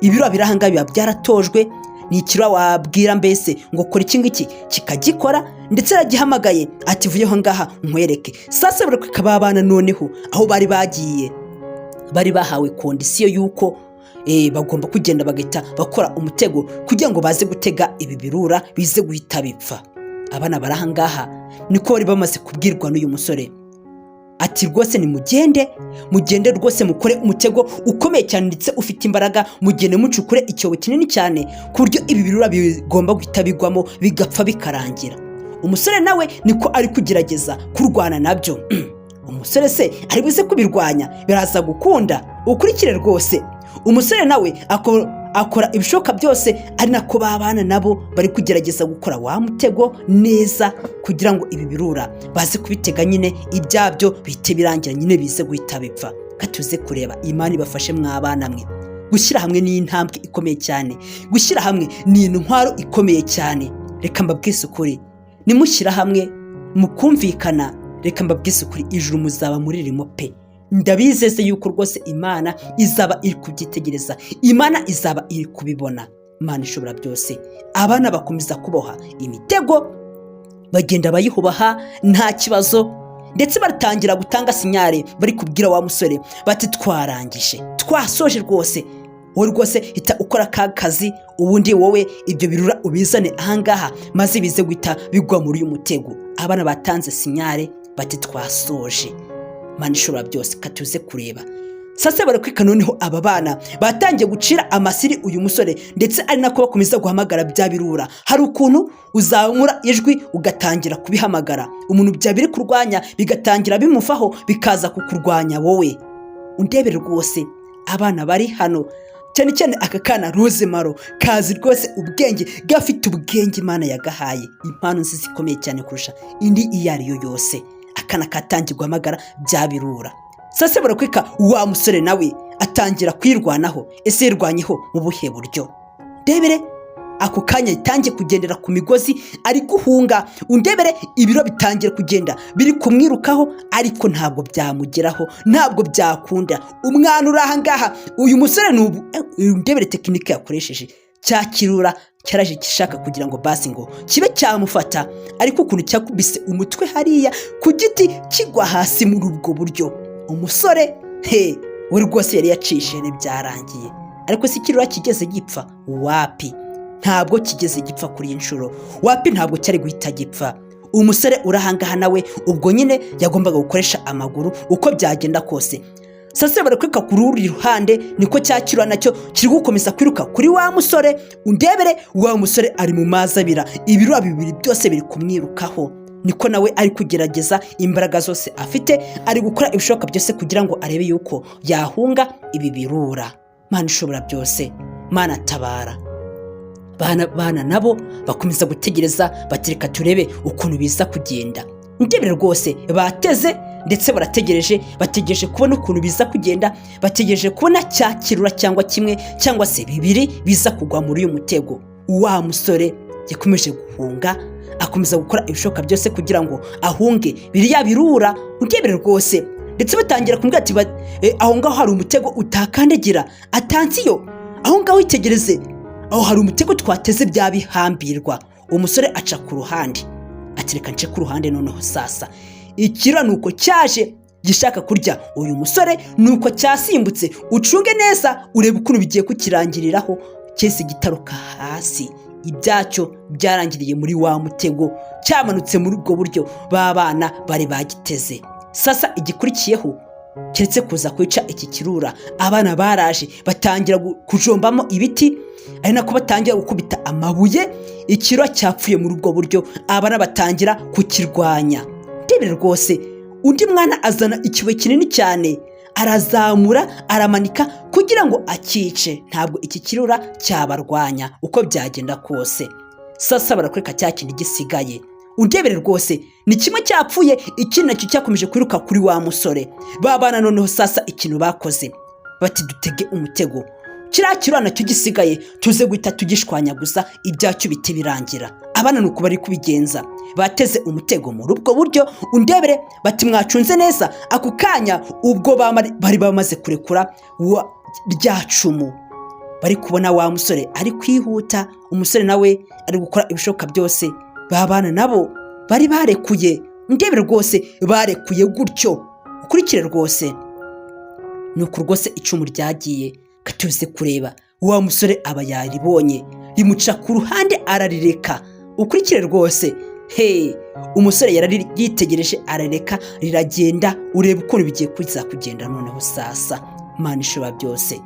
[SPEAKER 1] ibirura birahanga biba byaratojwe. Ni ikirura wabwira mbese ngo kora iki ngiki kikagikora, ndetse aragihamagaye ati vuyeho ngaha nkwereke. Sasa barakweka babana noneho aho bari bagiye, bari bahawe kondisiyo yuko bagomba kugenda bagahita bakora umutego kugira ngo baze gutega ibi birura bize guhita bipfa. Abana barahangaha niko bari bamaze kubwirwa n'uyu musore ati rwose ni mugende rwose mukore umutego ukomeye cyane ndetse ufite imbaraga, mugende mucukure icyobo kinini cyane ku buryo ibi birura bigomba guhita bigwamo bigapfa bikarangira. Umusore nawe niko ari kugerageza kurwana nabyo. Umusore se ari buze kubirwanya, biraza gukunda? Ukurikire rwose. Umusore nawe akora ibishoka byose, ari nako babana nabo bari kugerageza gukora wa mutego neza kugira ngo ibi birura baze kubitega nyine ibyabyo bite birangira nyine bize guhita bipfa. Katuze kureba Imana ibafashe mwabana mwe. Gushyira hamwe ni intambwe ikomeye cyane, gushyira hamwe ni intwaro ikomeye cyane. Reka mbabwise ukuri, nimushyira hamwe mukumvikana, reka mbabwise ukuri ijuru muzaba muririmo pe. Ndabizeze yuko rwose Imana izaba iri kubyitegereza, Imana izaba iri kubibona. Imana ishobora byose. Abana bakomeza kuboha imitego, bagenda bayihubaha nta kibazo, ndetse baratangira gutanga sinyare bari kubwira wa musore bati twarangije, twasoje rwose. Wowe rwose hita ukora kazi, ubundi wowe ibyo birura ubizane ahangaha maze bize guhita bigwa muri uyu mutego. Abana batanze sinyare bati twasoje. Imana ishobora byose. Katuze kureba sasa barakweka noneho aba bana batangiye gucira amasiri uyu musore, ndetse ari nako bakomeza guhamagara bya birura. Hari ukuntu uzamura ijwi ugatangira kubihamagara, umuntu byabiri kurwanya bigatangira bimufaho bikaza kukurwanya wowe. Undebere rwose abana bari hano, cyane cyane aka kana Rozemaro kazi rwose ubwenge, gafite ubwenge Imana yagahaye, impano nziza ikomeye cyane kurusha indi iyo ari yo yose. Akana katangiye guhamagara bya birura. Sasa barakweka wa musore nawe atangira kwirwanaho. Ese yirwanyeho mu buhe buryo? Ndebere ako kanya itangiye kugendera ku migozi ari guhunga. Undebere ibiro bitangira kugenda biri kumwirukaho, ariko ntabwo byamugeraho, ntabwo byakunda. Umwana uraha ngaha uyu musore undebere tekinike yakoresheje, cya kirura cyaraje gishaka kugira ngo basi ngo kibe cyamufata, ariko ukuntu cyakubise umutwe hariya ku giti kigwa hasi muri ubwo buryo. Umusore we rwose yari yacishene byarangiye. Ariko si kirura kigeze gipfa? Wapi, ntabwo kigeze gipfa kuri inshuro. Wapi, ntabwo cyari guhita gipfa. Umusore urahangaha nawe ubwo nyine yagombaga gukoresha amaguru uko byagenda kose. Sasa barakweka kuri uri ruhande niko cyakirwa nacyo kiri gukomeza kwiruka kuri wa musore. Undebere wa musore ari mu mazabira, ibirura bibiri byose biri kumwirukaho. Niko nawe ari kugerageza imbaraga zose afite, ari gukora ibishoboka byose kugira ngo arebe yuko yahunga ibi birura. Mana ishobora byose, Mana tabara. Bana nabo bakomeza gutegereza batireka turebe ukuntu biza kugenda. Undebere rwose bateze ndetse bategereje kubona ukuntu biza kugenda, bategereje kubona cya kirura cyangwa kimwe cyangwa se bibiri biza kugwa muri uyu mutego. Wa musore yakomeje guhunga, akomeza gukora ibishoboka byose kugira ngo ahunge biriya birura. Undebere rwose, ndetse batangira kumbwira ati aho ngaho hari umutego utakandagira, atansiyo aho ngaho itegereze, aho hari umutego twateze byabihambirwa. Umusore aca ku ruhande ati reka nce ku ruhande noneho. Sasa ikira nuko cyaje gishaka kurya uyu musore, nuko cyasimbutse. Ucunge neza urebe ukuntu bigiye kukirangiriraho, cyese gitaruka hasi. Ibyacyo byarangiriye muri wa mutego, cyamanutse muri ubwo buryo b'abana bari bagiteze. Sasa igikurikiyeho keretse kuza kwica iki kirura, abana baraje batangira kujombamo ibiti, ari nako batangira gukubita amabuye. Ikirura cyapfuye muri ubwo buryo, abana batangira kukirwanya. Ndebere rwose, undi mwana azana ikibuye kinini cyane, arazamura aramanika kugira ngo akice. Ntabwo iki kirura cyabarwanya uko byagenda kose. Sasa barakwereka cya kintu gisigaye. Undebere rwose, ni kimwe cyapfuye, ikindi nacyo cyakomeje kwiruka kuri wa musore. Babana noneho sasa ikintu bakoze, bati dutege umutego, kiriya kirura nacyo gisigaye tuze guhita tugishwanya gusa ibyacyo bite birangira. Abana nuko bari kubigenza, bateze umutego muri ubwo buryo. Undebere, bati mwacunze neza. Ako kanya ubwo bari bamaze kurekura rya cumu, bari kubona wa musore ari kwihuta, umusore nawe ari gukora ibishoboka byose. Babana nabo bari barekuye. Ndebere rwose, barekuye gutyo. Ukurikire rwose, nuko rwose icumu ryagiye. Katuze kureba, wa musore aba yaribonye, rimuca ku ruhande ararireka. Ukurikire rwose, umusore yitegereje arareka riragenda. Urebe ukuntu bigiye kuza kugenda noneho sasa. Imana ishobora byose.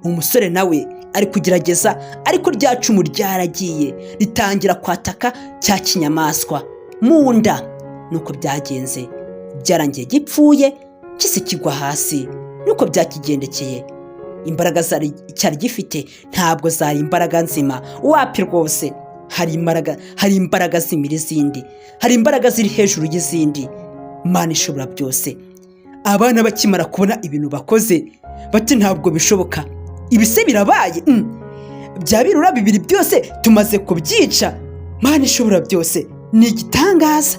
[SPEAKER 1] Umusore nawe ari kugerageza, ariko rya cumu ryaragiye ritangira kwataka cya kinyamaswa mu nda. Nuko byagenze, byarangiye gipfuye, kise kigwa hasi. Nuko byakigendekeye. Imbaraga cyari gifite ntabwo zari imbaraga nzima, wapi rwose. Hari imbaraga zimira izindi, hari imbaraga ziri hejuru y'izindi. Imana ishobora byose. Abana bakimara kubona ibintu bakoze, bati ntabwo bishoboka, ibise birabaye. Bya birura bibiri byose tumaze kubyica. Imana ishobora byose, ni igitangaza.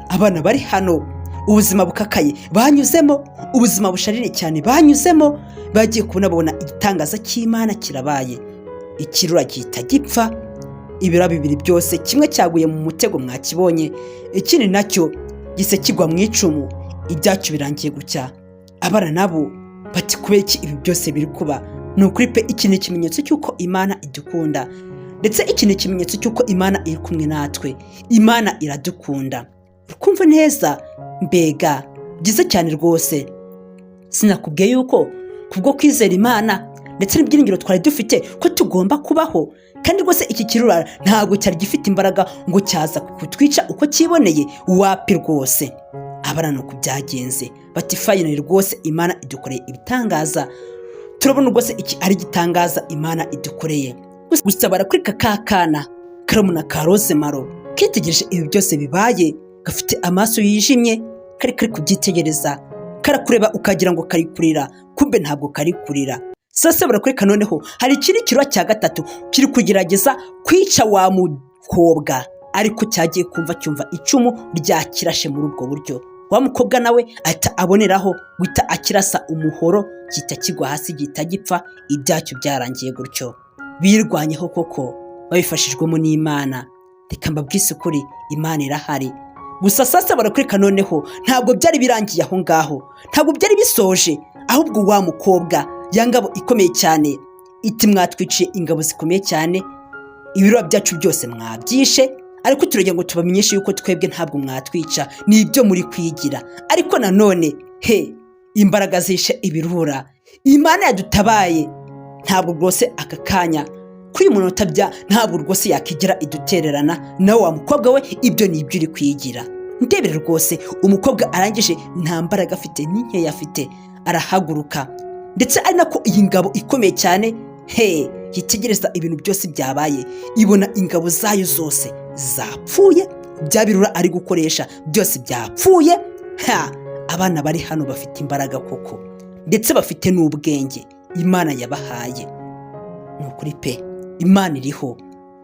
[SPEAKER 1] Abana bari hano ubuzima bukakaye banyuzemo, ubuzima busharire cyane banyuzemo, bagiye kubona babona igitangaza cy'Imana kirabaye. Ikirura gihita gipfa, ibira bibiri byose, kimwe cyaguye mu mutego mwakibonye, ikindi nacyo gise kigwa mu icumu. Ibyacyo birangiye gutya. Abana nabo bati kubera iki ibi byose biri kuba? Ni ukuri pe, iki ni ikimenyetso cy'uko Imana idukunda, ndetse iki ni ikimenyetso cy'uko Imana iri kumwe natwe. Imana iradukunda. Ukumva neza, mbega byiza cyane rwose. Sinakubwiye yuko kubwo kwizera Imana ndetse n'ibyiringiro twari dufite ko tugomba kubaho, kandi rwose iki kirura ntabwo cyari gifite imbaraga ngo cyaza kutwica uko kiboneye, wapi rwose. Abana nuko byagenze, bati finally rwose Imana idukoreye ibitangaza. Turabona rwose iki ari gitangaza Imana idukoreye. Gusa barakurika kakana karamuna ka Rose Maro, kitegereje ibi byose bibaye, gafite amaso yijimye, kari kubyitegereza, karakureba ukagira ngo kari kurira, kumbe ntabwo kari kurira. Sasa barakureka noneho hari ikindi kirura cya gatatu kiri kugerageza kwica wa mukobwa, ariko cyagiye kumva cyumva icumu ryakirashe muri ubwo buryo. Wa mukobwa nawe ahita aboneraho guhita akirasa umuhoro, gihita kigwa hasi, gihita gipfa. Ibyacyo byarangiye gutyo. Birwanyeho koko babifashijwemo n'Imana. Reka mbabwise ukuri, Imana irahari. Gusa sasa barakureka noneho ntabwo byari birangiye aho ngaho, ntabwo byari bisoje, ahubwo wa mukobwa ya ngabo ikomeye cyane iti mwatwiciye ingabo zikomeye cyane, ibirura byacu byose mwabyishe, ariko turege ngo tubamenyeshe yuko twebwe ntabwo mwatwica, ni ibyo muri kwigira. Ariko nanone imbaraga zishe ibirura, Imana yadutabaye. Ntabwo rwose aka kanya kuri uyu munota ntabwo rwose yakigira idutererana. Nawe wa mukobwa we, ibyo ni ibyo uri kwigira. Ndebere rwose, umukobwa arangije nta mbaraga afite n'inkeya afite, arahaguruka. Ndetse ari nako iyi ngabo ikomeye cyane yitegereza ibintu byose byabaye, ibona ingabo zayo zose zapfuye, bya birura ari gukoresha byose byapfuye. Abana bari hano bafite imbaraga koko, ndetse bafite n'ubwenge Imana yabahaye. Ni ukuri pe, Imana iriho.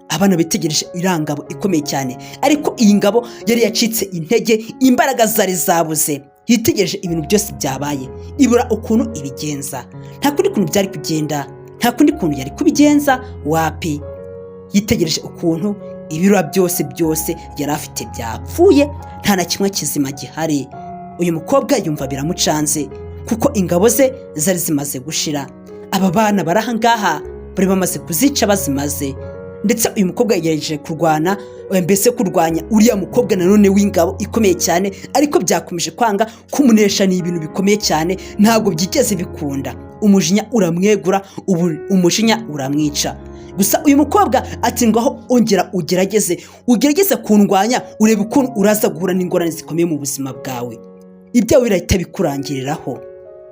[SPEAKER 1] Abana bitegereje irangabo ikomeye cyane, ariko iyi ngabo yari yacitse intege, imbaraga zari zabuze. Yitegereje ibintu byose byabaye, ibura ukuntu ibigenza. Nta kundi kuntu byari kugenda, nta kundi kuntu yari kubigenza, wapi. Yitegereje ukuntu ibirura byose yari afite byapfuye, nta na kimwe kizima gihari. uyu mukobwa yumva biramucanze kuko ingabo ze zari zimaze gushira. Aba bana bari aha ngaha bari bamaze kuzica bazimaze, ndetse uyu mukobwa yagerageje kurwana, mbese kurwanya uriya mukobwa nanone w'ingabo ikomeye cyane, ariko byakomeje kwanga. Kumunesha ni ibintu bikomeye cyane, ntabwo byigeze bikunda. Umujinya uramwegura, umujinya uramwica. Gusa uyu mukobwa ati ngaho ongera ugerageze kundwanya, urebe ukuntu uraza guhura n'ingorane zikomeye mu buzima bwawe, ibyawe birahita bikurangiriraho.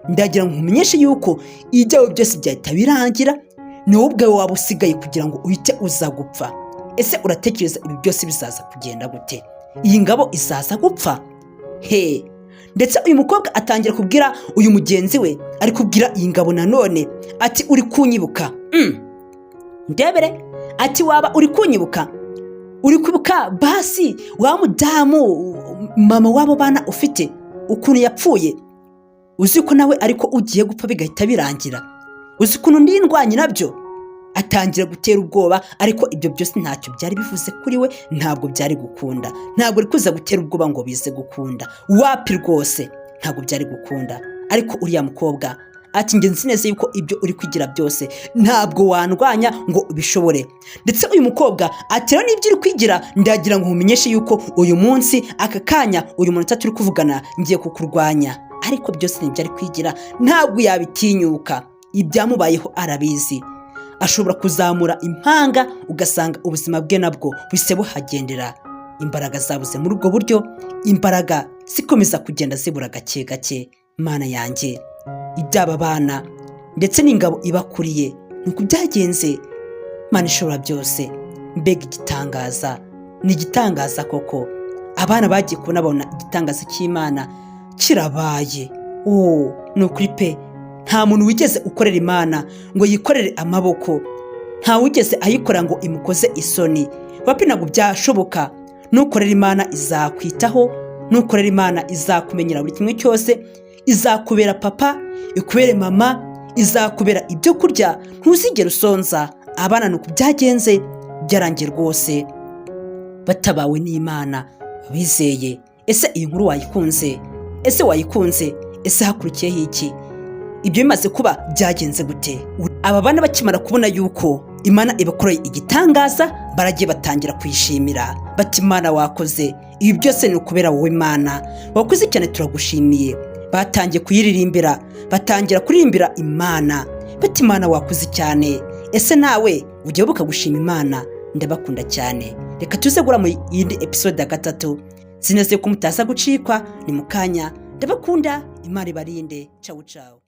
[SPEAKER 1] Ndagira ngo nkumenyeshe yuko ibyawe byose byahita birangira, ni wowe ubwawe waba usigaye kugira ngo uhite uza gupfa. Ese uratekereza ibi byose bizaza kugenda gute? Iyi ngabo izaza gupfa? Ndetse uyu mukobwa atangira kubwira uyu mugenzi we, ari kubwira iyi ngabo nanone ati uri kunyibuka? Ndebere ati waba uri kunyibuka? Uri kwibuka basi wa mudamu mama wabo bana ufite ukuntu yapfuye? Uzi ko nawe ariko ugiye gupfa bigahita birangira? Uzi ukuntu ndindwanye nabyo? Atangira gutera ubwoba, ariko ibyo byose ntacyo byari bivuze kuri we, ntabwo byari gukunda. Ntabwo ari kuza gutera ubwoba ngo bize gukunda, wapi rwose, ntabwo byari gukunda. Ariko uriya mukobwa ati nge nzi neza yuko ibyo uri kugira byose ntabwo wandwanya ngo ubishobore. Ndetse uyu mukobwa ati rero n'ibyo uri kwigira, ndagira ngo umenyeshe yuko uyu munsi aka kanya uyu munota turi kuvugana ngiye kukurwanya. Ariko byose nibyo ari kwigira, ntabwo yabitinyuka. Ibyamubayeho arabizi. Ashobora kuzamura impanga ugasanga ubuzima bwe nabwo bise buhagendera. Imbaraga zabuze muri ubwo buryo, imbaraga zikomeza kugenda zibura gake gake. Mana yanjye, ibyaba bana ndetse n'ingabo ibakuriye nuko byagenze. Mana ishobora byose, mbega igitangaza, ni igitangaza koko. Abana bagiye kubona igitangaza cy'Imana kirabaye. Ni ukuri pe, nta muntu wigeze ukorera Imana ngo yikorere amaboko, nta wigeze ayikora ngo imukoze isoni. Wapi ntabwo byashoboka. Nukorera Imana izakwitaho, nukorera Imana izakumenyera buri kimwe cyose, izakubera papa, ikubere mama, izakubera ibyo kurya, ntuzigere usonza. Abana nuko byagenze, byarangiye rwose batabawe n'Imana, bizeye. Ese iyi nkuru wayikunze? Ese wayikunze? Ese hakurikiyeho iki? Ibyo bimaze kuba byagenze gute? Aba bana bakimara kubona yuko Imana ibakoreye igitangaza, baragiye batangira kuyishimira bati Imana wakoze, ibi byose ni ukubera wowe Imana, wakoze cyane, turagushimiye. Batangiye kuyiririmbira, batangira kuririmbira Imana bati Imana wakoze cyane. Ese nawe ujye wibuka gushima Imana? Ndabakunda cyane. Reka tuze gura mu yindi episode ya 3. Sineze ko mutaza gucikwa, ni mukanya. Ndabakunda, Imana ibarinde. Ciao ciao.